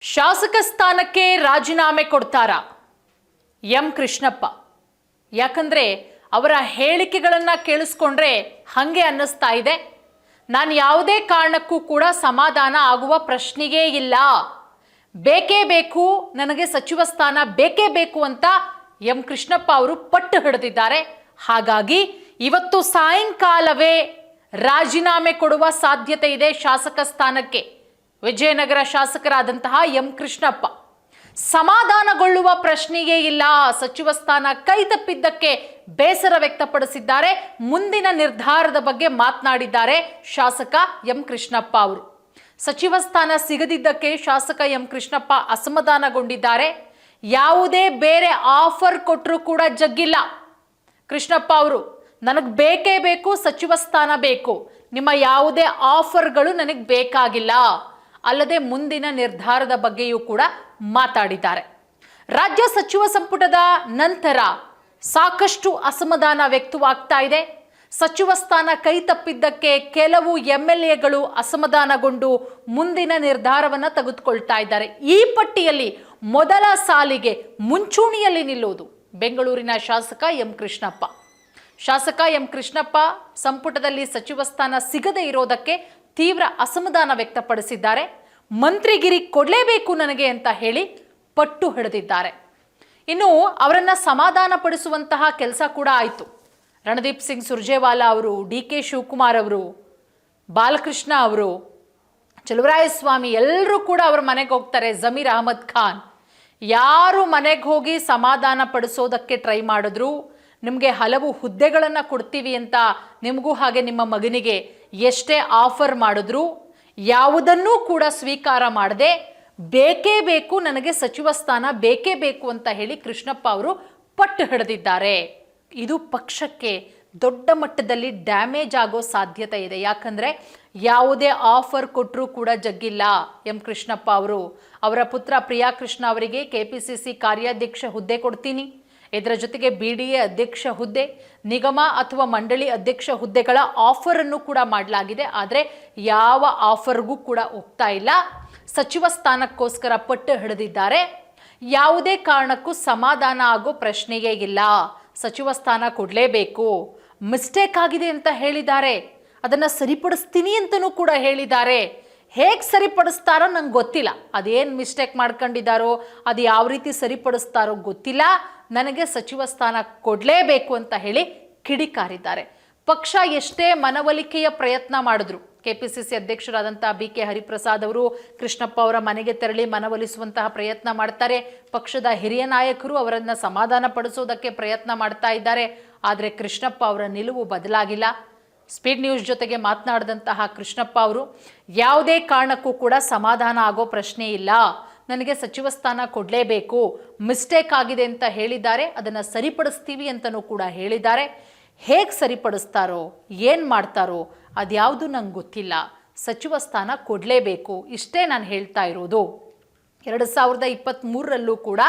ಶಾಸಕ ಸ್ಥಾನಕ್ಕೆ ರಾಜೀನಾಮೆ ಕೊಡ್ತಾರಾ ಎಂ ಕೃಷ್ಣಪ್ಪ? ಯಾಕಂದ್ರೆ ಅವರ ಹೇಳಿಕೆಗಳನ್ನು ಕೇಳಿಸ್ಕೊಂಡ್ರೆ ಹಂಗೆ ಅನ್ನಿಸ್ತಾ ಇದೆ, ನಾನು ಯಾವುದೇ ಕಾರಣಕ್ಕೂ ಕೂಡ ಸಮಾಧಾನ ಆಗುವ ಪ್ರಶ್ನೆಯೇ ಇಲ್ಲ, ಬೇಕೇ ಬೇಕು, ನನಗೆ ಸಚಿವ ಸ್ಥಾನ ಬೇಕೇ ಬೇಕು ಅಂತ ಎಂ ಕೃಷ್ಣಪ್ಪ ಅವರು ಪಟ್ಟು ಹಿಡಿದಿದ್ದಾರೆ. ಹಾಗಾಗಿ ಇವತ್ತು ಸಾಯಂಕಾಲವೇ ರಾಜೀನಾಮೆ ಕೊಡುವ ಸಾಧ್ಯತೆ ಇದೆ ಶಾಸಕ ಸ್ಥಾನಕ್ಕೆ. ವಿಜಯನಗರ ಶಾಸಕರಾದಂತಹ ಎಂ ಕೃಷ್ಣಪ್ಪ ಸಮಾಧಾನಗೊಳ್ಳುವ ಪ್ರಶ್ನೆಯೇ ಇಲ್ಲ, ಸಚಿವ ಸ್ಥಾನ ಕೈ ತಪ್ಪಿದ್ದಕ್ಕೆ ಬೇಸರ ವ್ಯಕ್ತಪಡಿಸಿದ್ದಾರೆ. ಮುಂದಿನ ನಿರ್ಧಾರದ ಬಗ್ಗೆ ಮಾತನಾಡಿದ್ದಾರೆ ಶಾಸಕ ಎಂ ಕೃಷ್ಣಪ್ಪ ಅವರು. ಸಚಿವ ಸ್ಥಾನ ಸಿಗದಿದ್ದಕ್ಕೆ ಶಾಸಕ ಎಂ ಕೃಷ್ಣಪ್ಪ ಅಸಮಾಧಾನಗೊಂಡಿದ್ದಾರೆ. ಯಾವುದೇ ಬೇರೆ ಆಫರ್ ಕೊಟ್ಟರೂ ಕೂಡ ಜಗ್ಗಿಲ್ಲ ಕೃಷ್ಣಪ್ಪ ಅವರು. ನನಗೆ ಬೇಕೇ ಬೇಕು, ಸಚಿವ ಸ್ಥಾನ ಬೇಕು, ನಿಮ್ಮ ಯಾವುದೇ ಆಫರ್ಗಳು ನನಗೆ ಬೇಕಾಗಿಲ್ಲ, ಅಲ್ಲದೆ ಮುಂದಿನ ನಿರ್ಧಾರದ ಬಗ್ಗೆಯೂ ಕೂಡ ಮಾತಾಡಿದ್ದಾರೆ. ರಾಜ್ಯ ಸಚಿವ ಸಂಪುಟದ ನಂತರ ಸಾಕಷ್ಟು ಅಸಮಾಧಾನ ವ್ಯಕ್ತವಾಗ್ತಾ ಇದೆ. ಸಚಿವ ಸ್ಥಾನ ಕೈ ತಪ್ಪಿದ್ದಕ್ಕೆ ಕೆಲವು MLAಗಳು ಅಸಮಾಧಾನಗೊಂಡು ಮುಂದಿನ ನಿರ್ಧಾರವನ್ನು ತೆಗೆದುಕೊಳ್ತಾ ಇದ್ದಾರೆ. ಈ ಪಟ್ಟಿಯಲ್ಲಿ ಮೊದಲ ಸಾಲಿಗೆ ಮುಂಚೂಣಿಯಲ್ಲಿ ನಿಲ್ಲುವುದು ಬೆಂಗಳೂರಿನ ಶಾಸಕ ಎಂ ಕೃಷ್ಣಪ್ಪ. ಶಾಸಕ ಎಂ ಕೃಷ್ಣಪ್ಪ ಸಂಪುಟದಲ್ಲಿ ಸಚಿವ ಸ್ಥಾನ ಸಿಗದೇ ಇರೋದಕ್ಕೆ ತೀವ್ರ ಅಸಮಾಧಾನ ವ್ಯಕ್ತಪಡಿಸಿದ್ದಾರೆ. ಮಂತ್ರಿಗಿರಿ ಕೊಡಲೇಬೇಕು ನನಗೆ ಅಂತ ಹೇಳಿ ಪಟ್ಟು ಹಿಡಿದಿದ್ದಾರೆ. ಇನ್ನು ಅವರನ್ನ ಸಮಾಧಾನ ಪಡಿಸುವಂತಹ ಕೆಲಸ ಕೂಡ ಆಯಿತು. ರಣದೀಪ್ ಸಿಂಗ್ ಸುರ್ಜೇವಾಲಾ ಅವರು, DK ಶಿವಕುಮಾರ್ ಅವರು, ಬಾಲಕೃಷ್ಣ ಅವರು, ಚಲುವರಾಯಸ್ವಾಮಿ ಎಲ್ಲರೂ ಕೂಡ ಅವರ ಮನೆಗೆ ಹೋಗ್ತಾರೆ. ಜಮೀರ್ ಅಹಮದ್ ಖಾನ್ ಯಾರು ಮನೆಗೆ ಹೋಗಿ ಸಮಾಧಾನ ಪಡಿಸೋದಕ್ಕೆ ಟ್ರೈ ಮಾಡಿದ್ರು, ನಿಮಗೆ ಹಲವು ಹುದ್ದೆಗಳನ್ನು ಕೊಡ್ತೀವಿ ಅಂತ ನಿಮಗೂ ಹಾಗೆ ನಿಮ್ಮ ಮಗನಿಗೆ ಎಷ್ಟೇ ಆಫರ್ ಮಾಡಿದ್ರು ಯಾವುದನ್ನೂ ಕೂಡ ಸ್ವೀಕಾರ ಮಾಡದೆ ಬೇಕೇ ಬೇಕು, ನನಗೆ ಸಚಿವ ಸ್ಥಾನ ಬೇಕೇ ಬೇಕು ಅಂತ ಹೇಳಿ ಕೃಷ್ಣಪ್ಪ ಅವರು ಪಟ್ಟು ಹಿಡಿದಿದ್ದಾರೆ. ಇದು ಪಕ್ಷಕ್ಕೆ ದೊಡ್ಡ ಮಟ್ಟದಲ್ಲಿ ಡ್ಯಾಮೇಜ್ ಆಗೋ ಸಾಧ್ಯತೆ ಇದೆ. ಯಾಕಂದರೆ ಯಾವುದೇ ಆಫರ್ ಕೊಟ್ಟರೂ ಕೂಡ ಜಗ್ಗಿಲ್ಲ ಎಂ ಕೃಷ್ಣಪ್ಪ ಅವರು. ಅವರ ಪುತ್ರ ಪ್ರಿಯಾಕೃಷ್ಣ ಅವರಿಗೆ KPCC ಕಾರ್ಯಾಧ್ಯಕ್ಷ ಹುದ್ದೆ ಕೊಡ್ತೀನಿ, ಇದರ ಜೊತೆಗೆ BDA ಅಧ್ಯಕ್ಷ ಹುದ್ದೆ, ನಿಗಮ ಅಥವಾ ಮಂಡಳಿ ಅಧ್ಯಕ್ಷ ಹುದ್ದೆಗಳ ಆಫರನ್ನು ಕೂಡ ಮಾಡಲಾಗಿದೆ. ಆದರೆ ಯಾವ ಆಫರ್ಗೂ ಕೂಡ ಹೋಗ್ತಾ ಇಲ್ಲ. ಸಚಿವ ಸ್ಥಾನಕ್ಕೋಸ್ಕರ ಪಟ್ಟು ಹಿಡಿದಿದ್ದಾರೆ. ಯಾವುದೇ ಕಾರಣಕ್ಕೂ ಸಮಾಧಾನ ಆಗೋ ಪ್ರಶ್ನೆಯೇ ಇಲ್ಲ. ಸಚಿವ ಸ್ಥಾನ ಕೊಡಲೇಬೇಕು. ಮಿಸ್ಟೇಕ್ ಆಗಿದೆ ಅಂತ ಹೇಳಿದ್ದಾರೆ, ಅದನ್ನು ಸರಿಪಡಿಸ್ತೀನಿ ಅಂತಲೂ ಕೂಡ ಹೇಳಿದ್ದಾರೆ. ಹೇಗೆ ಸರಿಪಡಿಸ್ತಾರೋ ನಂಗೆ ಗೊತ್ತಿಲ್ಲ. ಅದೇನು ಮಿಸ್ಟೇಕ್ ಮಾಡ್ಕೊಂಡಿದ್ದಾರೋ, ಅದು ಯಾವ ರೀತಿ ಸರಿಪಡಿಸ್ತಾರೋ ಗೊತ್ತಿಲ್ಲ. ನನಗೆ ಸಚಿವ ಸ್ಥಾನ ಕೊಡಲೇಬೇಕು ಅಂತ ಹೇಳಿ ಕಿಡಿಕಾರಿದ್ದಾರೆ. ಪಕ್ಷ ಎಷ್ಟೇ ಮನವೊಲಿಕೆಯ ಪ್ರಯತ್ನ ಮಾಡಿದ್ರು, KPCC ಅಧ್ಯಕ್ಷರಾದಂತಹ BK ಹರಿಪ್ರಸಾದ್ ಅವರು ಕೃಷ್ಣಪ್ಪ ಅವರ ಮನೆಗೆ ತೆರಳಿ ಮನವೊಲಿಸುವಂತಹ ಪ್ರಯತ್ನ ಮಾಡ್ತಾರೆ. ಪಕ್ಷದ ಹಿರಿಯ ನಾಯಕರು ಅವರನ್ನು ಸಮಾಧಾನ ಪಡಿಸೋದಕ್ಕೆ ಪ್ರಯತ್ನ ಮಾಡ್ತಾ ಇದ್ದಾರೆ. ಆದರೆ ಕೃಷ್ಣಪ್ಪ ಅವರ ನಿಲುವು ಬದಲಾಗಿಲ್ಲ. ಸ್ಪೀಡ್ ನ್ಯೂಸ್ ಜೊತೆಗೆ ಮಾತನಾಡಿದಂತಹ ಕೃಷ್ಣಪ್ಪ ಅವರು ಯಾವುದೇ ಕಾರಣಕ್ಕೂ ಕೂಡ ಸಮಾಧಾನ ಆಗೋ ಪ್ರಶ್ನೆ ಇಲ್ಲ, ನನಗೆ ಸಚಿವ ಸ್ಥಾನ ಕೊಡಲೇಬೇಕು, ಮಿಸ್ಟೇಕ್ ಆಗಿದೆ ಅಂತ ಹೇಳಿದ್ದಾರೆ, ಅದನ್ನು ಸರಿಪಡಿಸ್ತೀವಿ ಅಂತಲೂ ಕೂಡ ಹೇಳಿದ್ದಾರೆ. ಹೇಗೆ ಸರಿಪಡಿಸ್ತಾರೋ, ಏನು ಮಾಡ್ತಾರೋ ಅದ್ಯಾವುದು ನಂಗೆ ಗೊತ್ತಿಲ್ಲ, ಸಚಿವ ಸ್ಥಾನ ಕೊಡಲೇಬೇಕು, ಇಷ್ಟೇ ನಾನು ಹೇಳ್ತಾ ಇರೋದು. 2023ರಲ್ಲೂ ಕೂಡ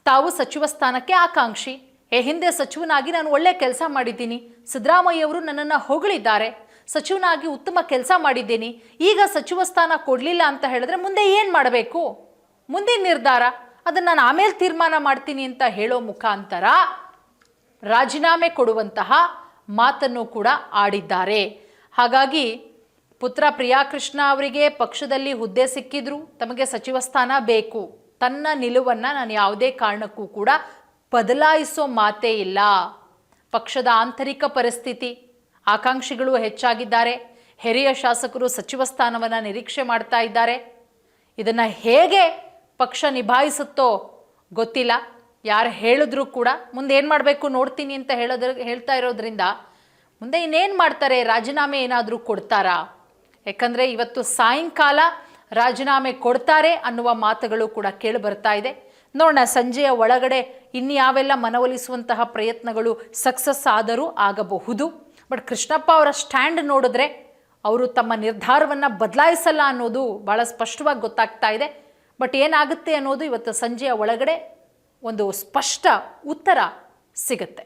ತಾವು ಸಚಿವ ಸ್ಥಾನಕ್ಕೆ ಆಕಾಂಕ್ಷಿ. ಹಿಂದೆ ಸಚಿವನಾಗಿ ನಾನು ಒಳ್ಳೆ ಕೆಲಸ ಮಾಡಿದ್ದೀನಿ, ಸಿದ್ದರಾಮಯ್ಯವರು ನನ್ನನ್ನು ಹೊಗಳಿದ್ದಾರೆ, ಸಚಿವನಾಗಿ ಉತ್ತಮ ಕೆಲಸ ಮಾಡಿದ್ದೀನಿ, ಈಗ ಸಚಿವ ಸ್ಥಾನ ಕೊಡಲಿಲ್ಲ ಅಂತ ಹೇಳಿದ್ರೆ ಮುಂದೆ ಏನು ಮಾಡಬೇಕು, ಮುಂದಿನ ನಿರ್ಧಾರ ಅದನ್ನು ನಾನು ಆಮೇಲೆ ತೀರ್ಮಾನ ಮಾಡ್ತೀನಿ ಅಂತ ಹೇಳೋ ಮುಖಾಂತರ ರಾಜೀನಾಮೆ ಕೊಡುವಂತಹ ಮಾತನ್ನು ಕೂಡ ಆಡಿದ್ದಾರೆ. ಹಾಗಾಗಿ ಪುತ್ರ ಪ್ರಿಯಾಕೃಷ್ಣ ಅವರಿಗೆ ಪಕ್ಷದಲ್ಲಿ ಹುದ್ದೆ ಸಿಕ್ಕಿದ್ರು ತಮಗೆ ಸಚಿವ ಸ್ಥಾನ ಬೇಕು, ತನ್ನ ನಿಲುವನ್ನು ನಾನು ಯಾವುದೇ ಕಾರಣಕ್ಕೂ ಕೂಡ ಬದಲಾಯಿಸೋ ಮಾತೇ ಇಲ್ಲ. ಪಕ್ಷದ ಆಂತರಿಕ ಪರಿಸ್ಥಿತಿ, ಆಕಾಂಕ್ಷಿಗಳು ಹೆಚ್ಚಾಗಿದ್ದಾರೆ, ಹಿರಿಯ ಶಾಸಕರು ಸಚಿವ ಸ್ಥಾನವನ್ನು ನಿರೀಕ್ಷೆ ಮಾಡ್ತಾ ಇದ್ದಾರೆ. ಇದನ್ನು ಹೇಗೆ ಪಕ್ಷ ನಿಭಾಯಿಸುತ್ತೋ ಗೊತ್ತಿಲ್ಲ. ಯಾರು ಹೇಳಿದ್ರು ಕೂಡ ಮುಂದೆ ಏನು ಮಾಡಬೇಕು ನೋಡ್ತೀನಿ ಅಂತ ಹೇಳ್ತಾ ಇರೋದ್ರಿಂದ ಮುಂದೆ ಇನ್ನೇನು ಮಾಡ್ತಾರೆ, ರಾಜೀನಾಮೆ ಏನಾದರೂ ಕೊಡ್ತಾರಾ? ಯಾಕಂದರೆ ಇವತ್ತು ಸಾಯಂಕಾಲ ರಾಜೀನಾಮೆ ಕೊಡ್ತಾರೆ ಅನ್ನುವ ಮಾತುಗಳು ಕೂಡ ಕೇಳಿ ಬರ್ತಾ ಇದೆ. ನೋಡೋಣ ಸಂಜೆಯ ಒಳಗಡೆ ಇನ್ಯಾವೆಲ್ಲ ಮನವೊಲಿಸುವಂತಹ ಪ್ರಯತ್ನಗಳು ಸಕ್ಸಸ್ ಆದರೂ ಆಗಬಹುದು. ಬಟ್ ಕೃಷ್ಣಪ್ಪ ಅವರ ಸ್ಟ್ಯಾಂಡ್ ನೋಡಿದ್ರೆ ಅವರು ತಮ್ಮ ನಿರ್ಧಾರವನ್ನು ಬದಲಾಯಿಸಲ್ಲ ಅನ್ನೋದು ಭಾಳ ಸ್ಪಷ್ಟವಾಗಿ ಗೊತ್ತಾಗ್ತಾ ಇದೆ. ಬಟ್ ಏನಾಗುತ್ತೆ ಅನ್ನೋದು ಇವತ್ತು ಸಂಜೆಯ ಒಳಗಡೆ ಒಂದು ಸ್ಪಷ್ಟ ಉತ್ತರ ಸಿಗುತ್ತೆ.